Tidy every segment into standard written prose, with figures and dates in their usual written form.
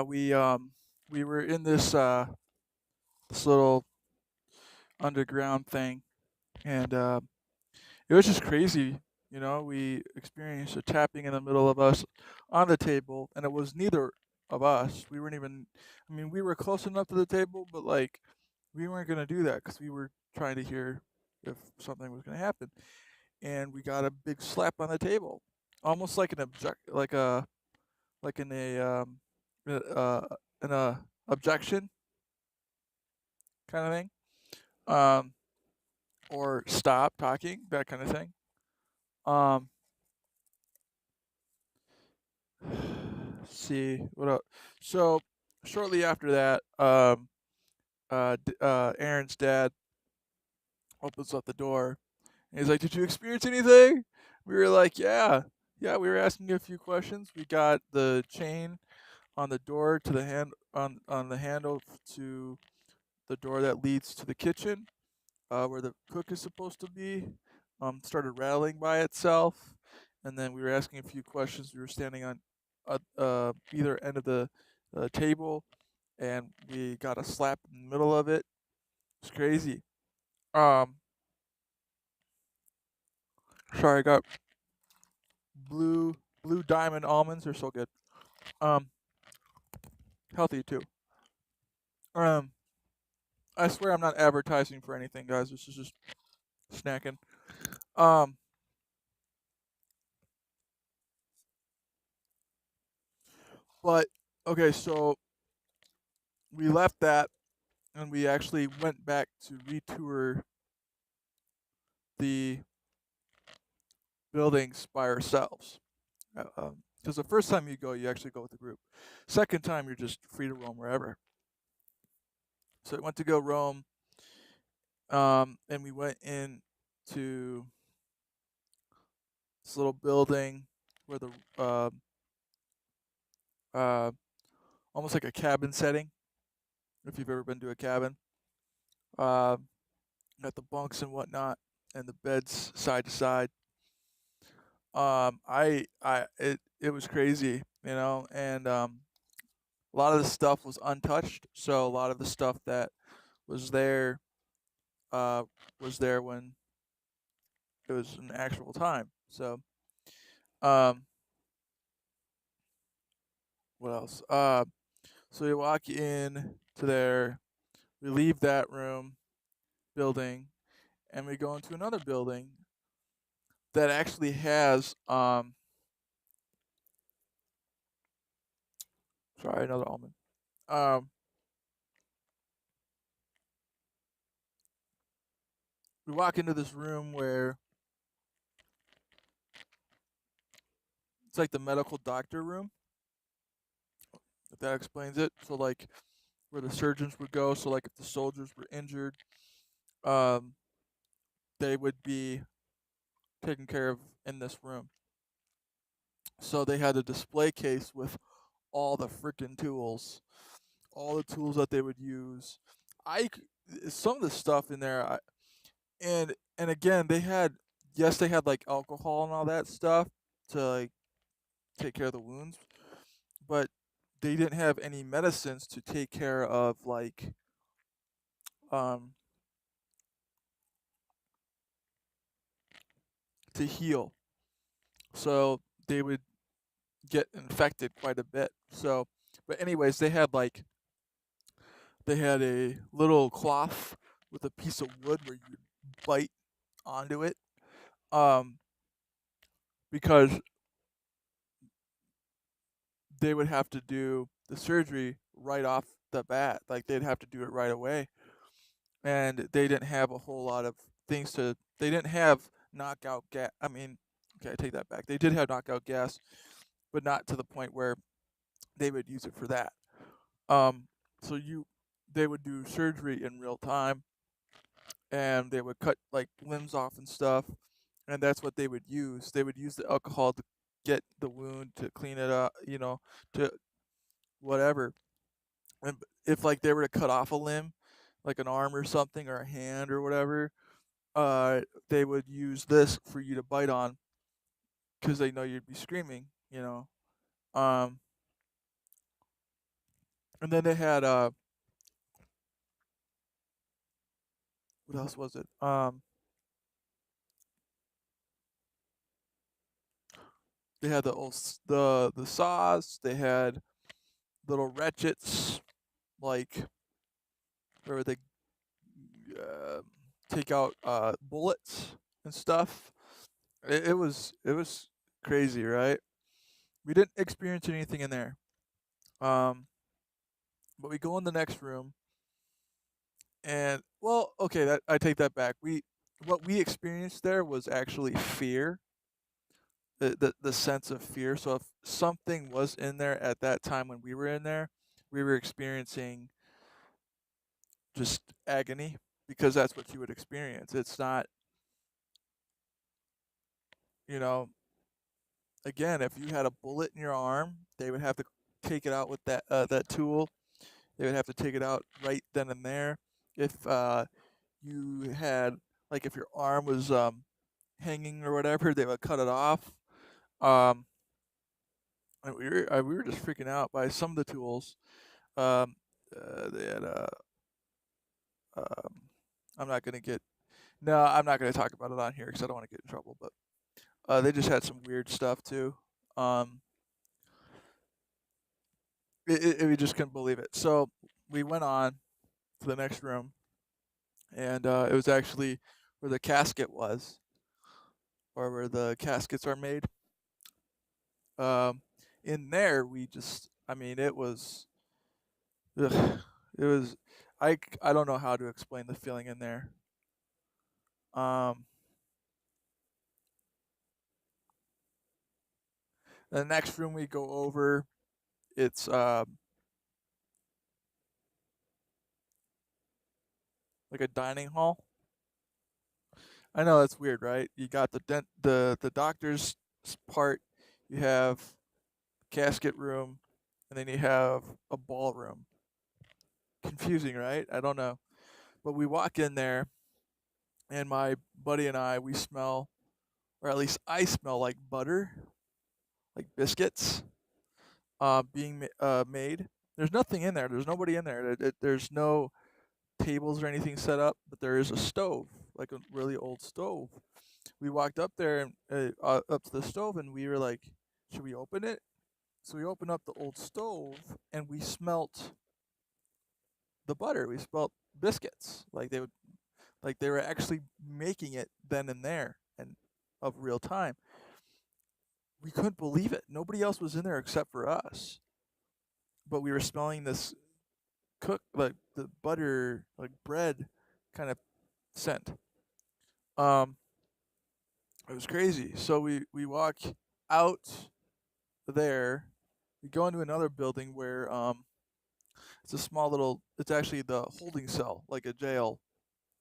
We were in this little underground thing, and it was just crazy. We experienced a tapping in the middle of us on the table, and it was neither of us. We weren't even. I mean, we were close enough to the table, but like we weren't gonna do that because we were trying to hear if something was gonna happen, and we got a big slap on the table, almost like an object, like in a in a objection kind of thing. Um, or stop talking, that kind of thing. Um, see what else. So shortly after that, Aaron's dad opens up the door and he's like, "Did you experience anything?" We were like, "Yeah, yeah." We were asking a few questions. We got the chain on the door to the hand on the handle to the door that leads to the kitchen, where the cook is supposed to be, started rattling by itself, and then we were asking a few questions. We were standing on either end of the table, and we got a slap in the middle of it. It's crazy. Um, Sorry, I got blue diamond almonds. They're so good. Um, Healthy too. Um, I swear I'm not advertising for anything, guys. This is just snacking. Um, but okay, so we left that and we actually went back to retour the buildings by ourselves. Because the first time you go, you actually go with the group. Second time, you're just free to roam wherever. So I went to go roam, and we went in to this little building where the uh, uh, almost like a cabin setting. If you've ever been to a cabin, uh, got the bunks and whatnot, and the beds side to side. It was crazy, and a lot of the stuff was untouched. So a lot of the stuff that was there uh, was there when it was an actual time. So um, what else? So we walk in to there, we leave that room building, and we go into another building that actually has sorry, another almond. Um, we walk into this room where it's like the medical doctor room, if that explains it. So like where the surgeons would go. So like if the soldiers were injured, um, they would be taken care of in this room. So they had a display case with all the freaking tools, all the tools that they would use. Some of the stuff in there, and again they had, yes, they had like alcohol and all that stuff to like take care of the wounds, but they didn't have any medicines to take care of like um to heal. So they would get infected quite a bit. So, but anyways, they had a little cloth with a piece of wood where you bite onto it, um, because they would have to do the surgery right off the bat. Like they'd have to do it right away, and they didn't have a whole lot of things to. They didn't have knockout gas. I mean, okay, I take that back. They did have knockout gas, but not to the point where they would use it for that. Um, so they would do surgery in real time, and they would cut like limbs off and stuff, and that's what they would use. They would use the alcohol to get the wound to clean it up, to whatever. And if like they were to cut off a limb, like an arm or something or a hand or whatever, they would use this for you to bite on because they know you'd be screaming. Um, And then they had what else was it? They had the saws. They had little ratchets, like where they uh, take out bullets and stuff. It was crazy, right? We didn't experience anything in there. Um, but we go in the next room, and well, okay, that I take that back. What we experienced there was actually fear, the sense of fear. So if something was in there at that time when we were in there, we were experiencing just agony because that's what you would experience. It's not, you know, again, if you had a bullet in your arm, they would have to take it out with that tool. They would have to take it out right then and there. If you had, like, if your arm was hanging or whatever, they would cut it off. Um, and we were just freaking out by some of the tools. Um, they had um, I'm not gonna get no, I'm not gonna talk about it on here because I don't want to get in trouble. But they just had some weird stuff too. Um, we just couldn't believe it. So we went on to the next room, and it was actually where the casket was, or where the caskets are made. Um, in there, I mean, it was, ugh, it was, I don't know how to explain the feeling in there. Um, the next room we go over, it's like a dining hall. I know that's weird, right? You got the doctor's part, you have casket room, and then you have a ballroom. Confusing, right? I don't know. But we walk in there, and my buddy and I, we smell, or at least I smell like butter, like biscuits, being made. There's nothing in there. There's nobody in there. There's no tables or anything set up, but there is a stove, like a really old stove. We walked up there and up to the stove, and we were like, "Should we open it?" So we opened up the old stove, and we smelt the butter. We smelt biscuits, like they were actually making it then and there, and of real time. We couldn't believe it. Nobody else was in there except for us, but we were smelling this like the butter, like bread, kind of scent. Um, it was crazy. So we walk out there. We go into another building where it's a small little. It's actually the holding cell, like a jail.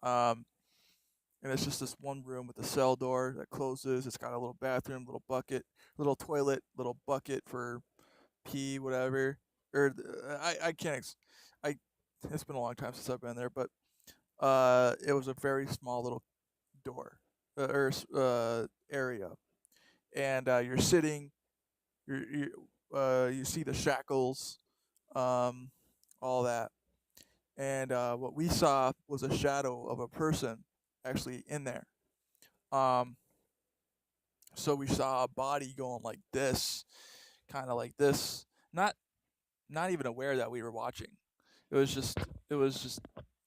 Um, and it's just this one room with a cell door that closes. It's got a little bathroom, little bucket, little toilet, little bucket for pee, whatever. Or I can't. I It's been a long time since I've been there, but it was a very small little door area, and you're sitting. You see the shackles, um, all that, and what we saw was a shadow of a person actually in there. Um, so we saw a body going like this, kind of like this, not not even aware that we were watching. It was just it was just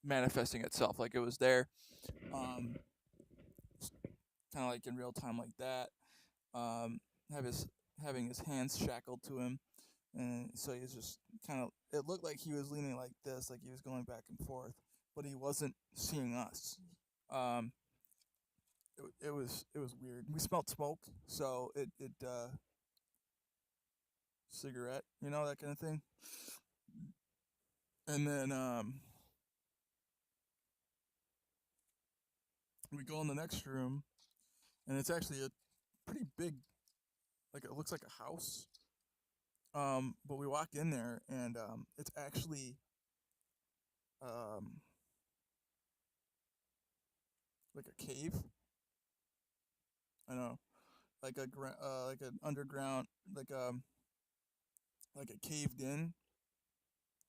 manifesting itself, like it was there, um, kind of like in real time, like that. Um, have his having his hands shackled to him, and so he's just kind of. It looked like he was leaning like this, like he was going back and forth, but he wasn't seeing us. Um, it was weird. We smelled smoke, so it cigarette, that kind of thing. And then we go in the next room, and it's actually a pretty big, like it looks like a house. But we walk in there, and it's actually um like a cave. I know, like an underground, like a caved in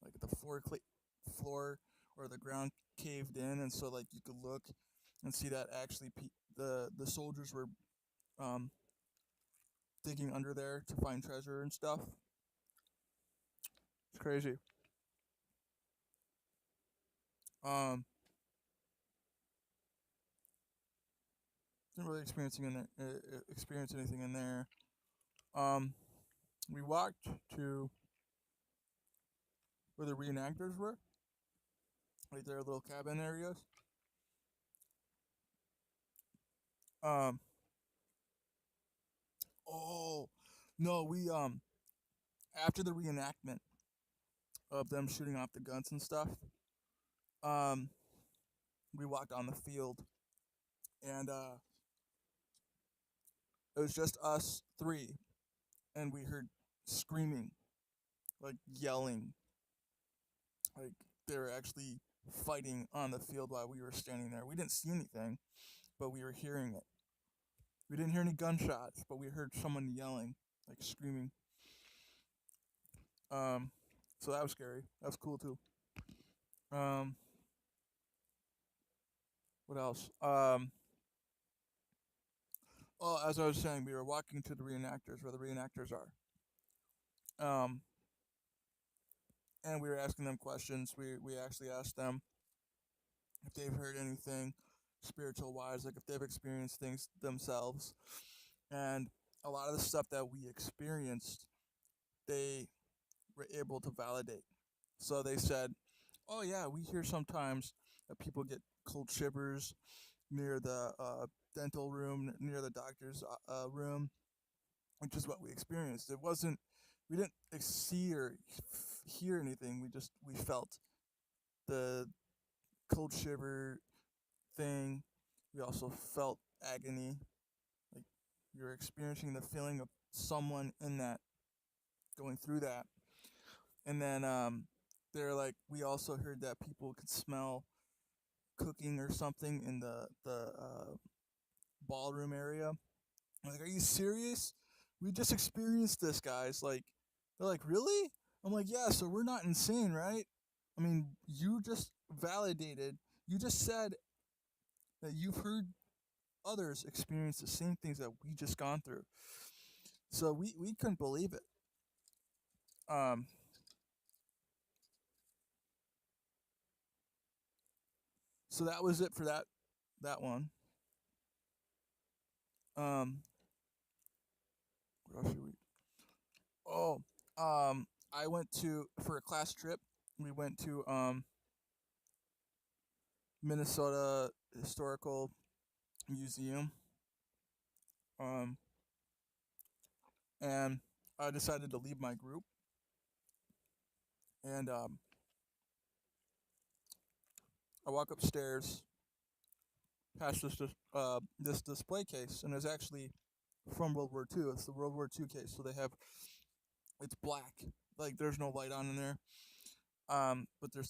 like the floor or the ground caved in, and so like you could look and see that actually the soldiers were um, digging under there to find treasure and stuff. It's crazy. Um, didn't really experience anything in there. Um, we walked to where the reenactors were, like their little cabin areas. Um, oh, no, we after the reenactment of them shooting off the guns and stuff, um, we walked on the field, and it was just us three, and we heard screaming, like yelling, like they were actually fighting on the field while we were standing there. We didn't see anything, but we were hearing it. We didn't hear any gunshots, but we heard someone yelling, like screaming. Um, so that was scary. That was cool too. Um, what else? Well, as I was saying, we were walking to the reenactors where the reenactors are. Um, and we were asking them questions. We actually asked them if they've heard anything spiritual wise, like if they've experienced things themselves. And a lot of the stuff that we experienced, they were able to validate. So they said, "Oh yeah, we hear sometimes that people get cold shivers near the dental room, near the doctor's room, which is what we experienced. It wasn't, we didn't see or hear anything. We felt the cold shiver thing. We also felt agony, like we were experiencing the feeling of someone in that going through that. And then they're like, we also heard that people could smell cooking or something in the ballroom area. I'm like, are you serious? We just experienced this, guys. Like, they're like, really? I'm like, yeah. So we're not insane, right? I mean, you just validated. You just said that you've heard others experience the same things that we just gone through. So we couldn't believe it. Um, so that was it for that one. Um, what else should we? Oh, I went to for a class trip. We went to Minnesota Historical Museum. Um, and I decided to leave my group, and I walk upstairs past this display case, and it's actually from World War II. It's the World War II case, so they have it's black, like there's no light on in there. But there's